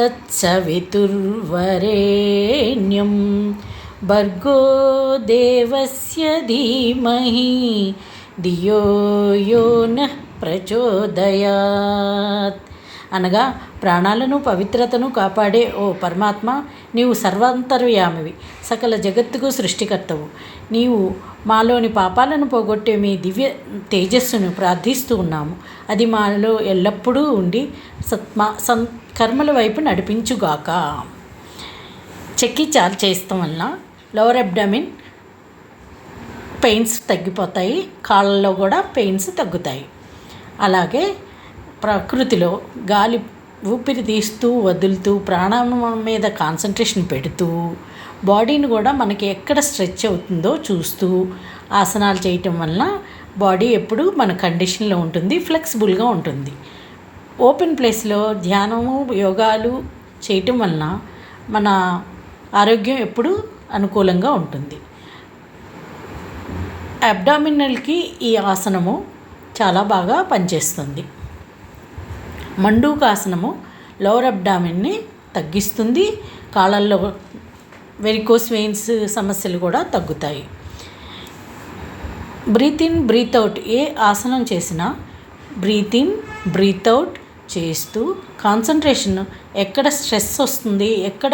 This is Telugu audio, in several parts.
తత్సవితుర్వరేణ్యం భర్గో దేవస్య ధీమహి ధియో యో నః ప్రచోదయాత్. అనగా ప్రాణాలను పవిత్రతను కాపాడే ఓ పరమాత్మ, నీవు సర్వాంతర్యామివి, సకల జగత్తుకు సృష్టికర్తవు. నీవు మాలోని పాపాలను పోగొట్టే మీ దివ్య తేజస్సును ప్రార్థిస్తూ ఉన్నాము. అది మాలో ఎల్లప్పుడూ ఉండి కర్మల వైపు నడిపించుగాక. చెక్కి చాలు చేస్తాం వలన లోవర్ అబ్డామిన్ పెయిన్స్ తగ్గిపోతాయి, కాళ్ళలో కూడా పెయిన్స్ తగ్గుతాయి. అలాగే ప్రకృతిలో గాలి ఊపిరి తీస్తూ వదులుతూ ప్రాణాయామం మీద కాన్సన్ట్రేషన్ పెడుతూ బాడీని కూడా మనకి ఎక్కడ స్ట్రెచ్ అవుతుందో చూస్తూ ఆసనాలు చేయటం వలన బాడీ ఎప్పుడు మన కండిషన్లో ఉంటుంది, ఫ్లెక్సిబుల్గా ఉంటుంది. ఓపెన్ ప్లేస్లో ధ్యానము యోగాలు చేయటం వలన మన ఆరోగ్యం ఎప్పుడు అనుకూలంగా ఉంటుంది. అబ్డామినల్కి ఈ ఆసనము చాలా బాగా పనిచేస్తుంది. మండూకాసనము లోవర్ అబ్డామిన్ని తగ్గిస్తుంది, కాళ్ళల్లో వెరికోస్ వెయిన్స్ సమస్యలు కూడా తగ్గుతాయి. బ్రీత్ ఇన్ బ్రీత్ అవుట్, ఏ ఆసనం చేసినా బ్రీత్ ఇన్ బ్రీత్ అవుట్ చేస్తూ కాన్సన్ట్రేషన్ ఎక్కడ స్ట్రెస్ వస్తుంది, ఎక్కడ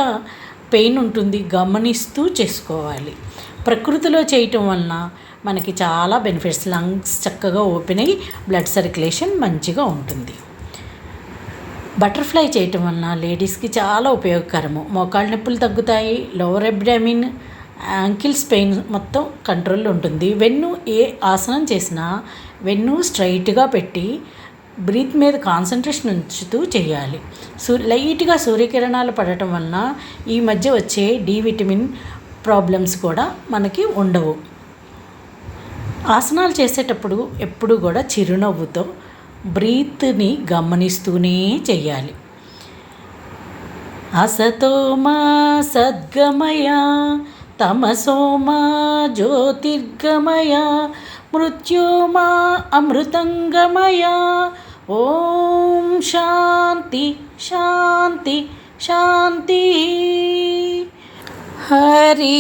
పెయిన్ ఉంటుంది గమనిస్తూ చేసుకోవాలి. ప్రకృతిలో చేయటం వలన మనకి చాలా బెనిఫిట్స్. లంగ్స్ చక్కగా ఓపెన్ అయ్యి బ్లడ్ సర్క్యులేషన్ మంచిగా ఉంటుంది. బటర్ఫ్లై చేయటం వలన లేడీస్కి చాలా ఉపయోగకరము. మోకాళ్ళ నొప్పులు తగ్గుతాయి, లోవర్ అబ్డామిన్ యాంకిల్స్ పెయిన్ మొత్తం కంట్రోల్లో ఉంటుంది. వెన్ను ఏ ఆసనం చేసినా వెన్ను స్ట్రైట్గా పెట్టి బ్రీత్ మీద కాన్సన్ట్రేషన్ ఉంచుతూ చేయాలి. లైట్గా సూర్యకిరణాలు పడటం వలన ఈ మధ్య వచ్చే డి విటమిన్ ప్రాబ్లమ్స్ కూడా మనకి ఉండవు. ఆసనాలు చేసేటప్పుడు ఎప్పుడు కూడా చిరునవ్వుతో బ్రీత్ని గమనిస్తూనే చెయ్యాలి. అసతోమా సద్గమయ తమసోమా జ్యోతిర్గమయ మృత్యోమా అమృతంగమయ. ఓం శాంతి శాంతి శాంతి. హరి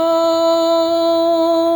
ఓం.